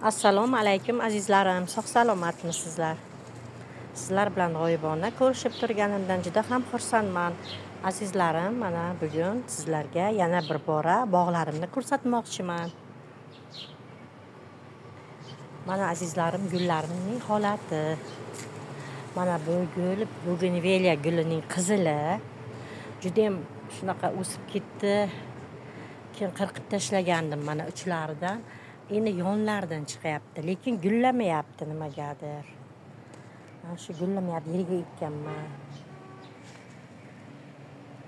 Assalomu alaykum azizlarim, sog' salomatmisizlar? Sizlar bilan g'oyibona ko'rishib turganimdan juda ham xursandman. Azizlarim, mana bugun sizlarga yana bir bora bog'larimni ko'rsatmoqchiman. Mana azizlarim, gullarimning holati. Mana bu gul bugenviliya gulining qizili. Juda ham shunaqa o'sib ketdi. Keyin qirqib tashlagandim mana uchlaridan. Endi yonlaridan chiqyapti, lekin gullamayapti nimagadir. Mana shu gullamayapti, yerga ekkanman.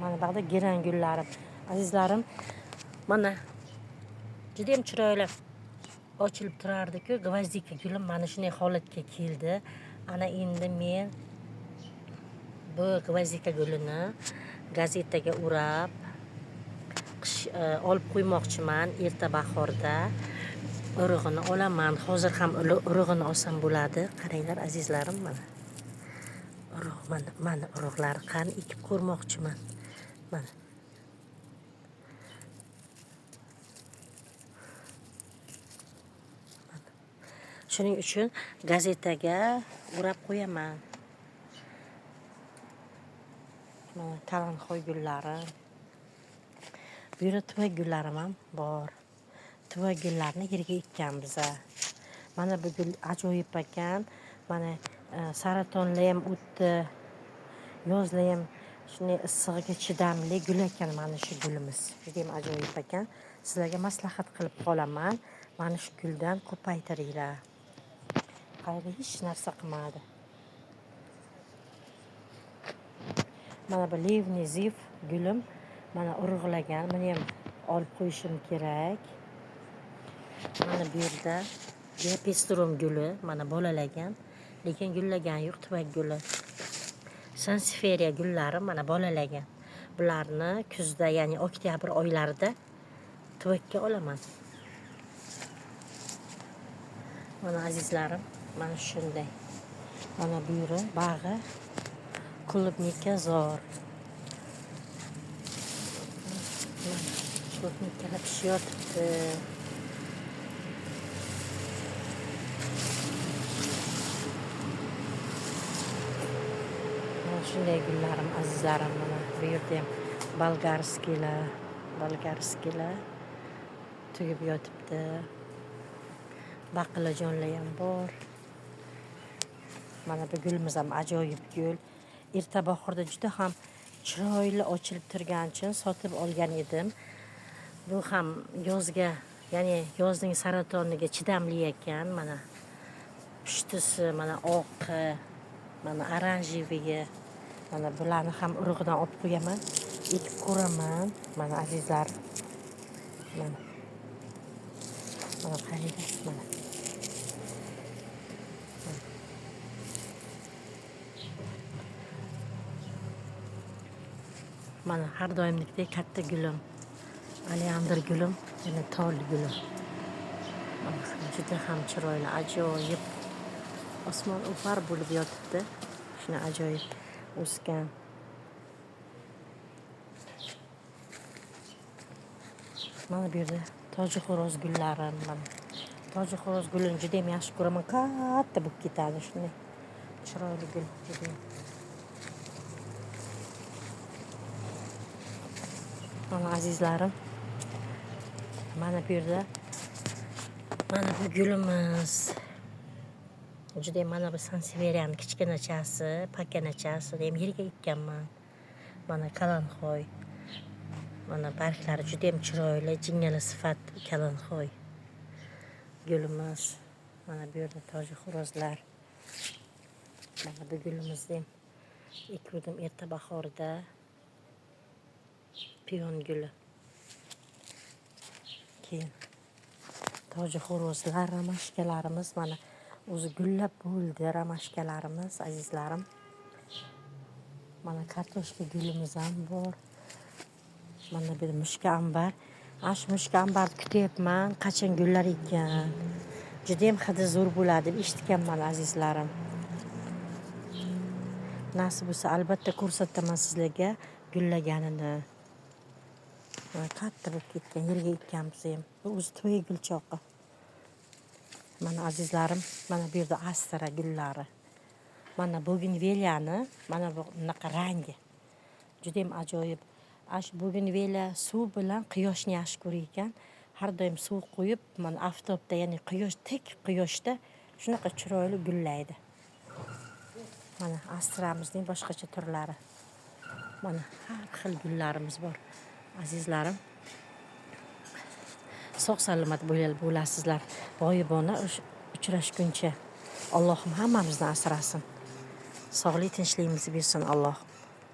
Mana bu yerda giran gullarim. Azizlarim, mana juda ham chiroyli ochilib turardi-ku, gvazdika gulim mana shunday holatga keldi. Ana endi men bu gvazdika gulini gazetaga o'rab olib qo'ymoqchiman erta bahorda. Urug'ini olaman. Hozir ham urug'ini olsam bo'ladi. Qaranglar azizlarim, mana. Mana urug'larni qani ekib ko'rmoqchiman. Mana. Shuning uchun gazetaga o'rab qo'yaman. Mana kalanxo'y gullarim. Bu yerda tuvak gullarim ham bor. Tuvak gullarni yerga ekkanmiz. Mana bu gul ajoyib ekan. Mana saratonli ham o'tdi. Yozda ham shunday issig'iga chidamli gul ekan mana shu gulimiz. Juda ham ajoyib ekan. Sizlarga maslahat qilib qolaman. Mana shu guldan ko'paytiringlar. Qayerda hech narsa qilmadi. Mana bu livni zif gulim. Mana urug'lagan. Buni ham olib qo'yishim kerak. Mana bu yerda diapistrum guli. Mana bolalagan. Lekin gullagan yo'q, tuvak guli. Sansiferiya gullari mana bolalagan. Bularni kuzda, ya'ni oktyabr oylarida tuvakka olaman. Mana azizlarim, mana shunday. Mana bu yeri bag'i klubnika zor. Klubnikalar pishyotibdi. Shunday gullarim azizlarim, mana bu yerda ham bolgarskilar tugib yotibdi. Baqilajonlar ham bor. Mana bu gulimiz ham ajoyib gul. Erta bahorda juda ham chiroyli ochilib turgani uchun sotib olgan edim. Bu ham yozga, ya'ni yozning saratoniga chidamli ekan. Mana pushtisi, mana oqi, mana oranjiviyi. Mana bularni ham urug'idan olib qo'yaman, ekib ko'raman. Mana azizlar. Mana qaranglar, mana. Mana har doimlikdek katta gulim. Oleandr gulim, yana tol gulim. Juda ham chiroyli, ajoyib. Osmon o'par bo'lib yotibdi. Shuna ajoyib o'sgan. Mana bu yerda toji xo'roz gullarim. Mana toji xo'roz gulini juda ham yaxshi ko'raman. Katta bo'lib ketadi shunday. Chiroyli gul. Mana azizlarim. Mana bu yerda mana bu gulimiz. Juda ham mana bu sanseveriyaning kichkinachasi, pakanachasi ham yerga ekkanman. Mana kalanxo'y. Mana barglari juda ham chiroyli, jingala sifat kalanxo'y gulimiz. Mana bu yerda toji xo'rozlar. Mana bu gulimizni ham ekdim erta bahorda. Piyon guli. Keyin toji xo'rozlar, ramashkalarimiz mana o'zi gullab bo'ldi ramashkalarimiz azizlarim. Mana kartoshka gulimiz ham bor. Mana bu mushka ambar. Ash mushka ambarni kutyapman, qachon gullar ekan. Juda ham hidi zo'r bo'ladi deb eshitganman azizlarim. Nasib bo'lsa albatta ko'rsataman sizlarga gullaganini. Katta bo'lib ketgan, yerga ekkanmiz ham. Bu o'zi tuvak gulchoqi. Mana azizlarim, mana bu yerda astra gullari. Mana bugenvilyani, mana bunaqa rangi. Juda ham ajoyib. Bugenvilya suv bilan quyoshni yaxshi ko'rar ekan. Har doim suv qo'yib, mana oftobda, ya'ni tik quyoshda shunaqa chiroyli gullaydi. Mana astramizning boshqacha turlari. Mana har xil gullarimiz bor. Azizlarim, sog' salomat bo'lasizlar. G'oyibona uchrashguncha Allohim hammamizni asrasin. Sog'lik, tinchligimizni bersin Alloh.